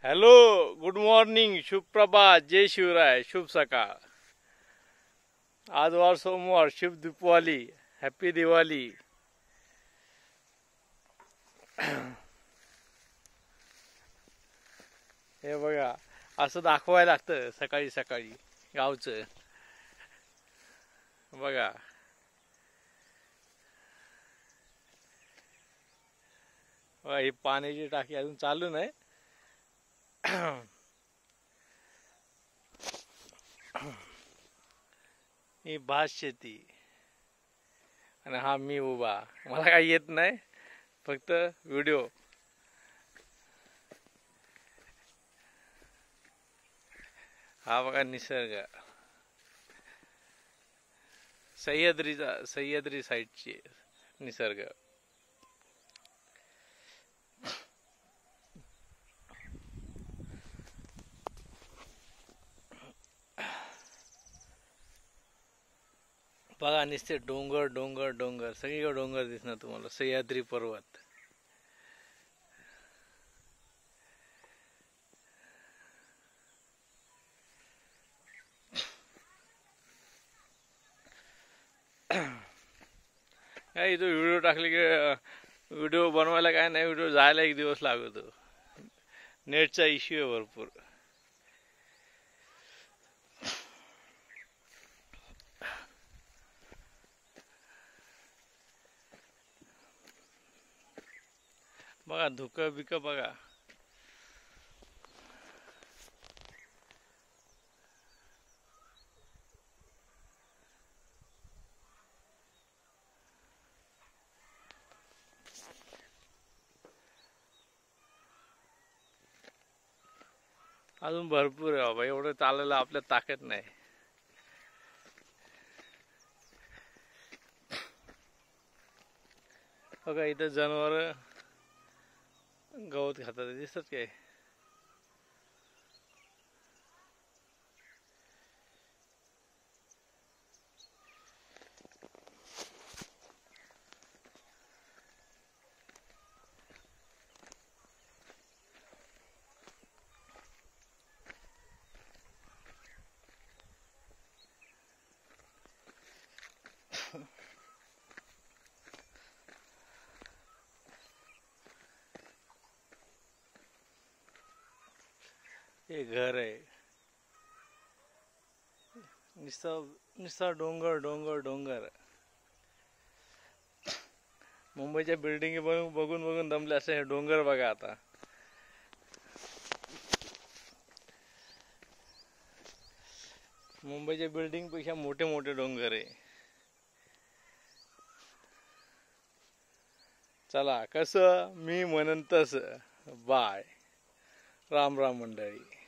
Hello, good morning, शुभ प्रभात, जय शिवराय, शुभ सकाळ. आज वार सोमवार, शुभ दीपावली, हॅपी दिवाळी. हे बघा, असं दाखवायला लागतं सकाळी सकाळी गावचं. बघा, ही पाण्याची टाकी अजून चालू नाही. ही भात शेती आणि हा मी उभा. मला काही येत नाही, फक्त व्हिडिओ. हा बघा निसर्ग, सह्याद्री साईडची निसर्ग. बघा नुसते डोंगर डोंगर डोंगर, सगळीकडे डोंगर दिसणार तुम्हाला. सह्याद्री पर्वत. काय इथं व्हिडिओ टाकले की व्हिडिओ बनवायला काय नाही, व्हिडिओ जायला 1 दिवस लागतो. नेटचा इश्यू आहे भरपूर. बघा धुकं बिकं बघा. अजून भरपूर आहे बाबा, एवढं चालायला आपल्यात ताकद नाही. बघा इथं जनावर गवत खातात, दिसतात काय? हे घर आहे. निस्ता डोंगर डोंगर डोंगर. मुंबईच्या बिल्डिंग बघून बघून दमले असं. हे डोंगर बघा आता. मुंबईच्या बिल्डिंग पेक्षा मोठे मोठे डोंगर आहे. चला, कसं मी म्हणन तसं. बाय. राम राम मंडळी.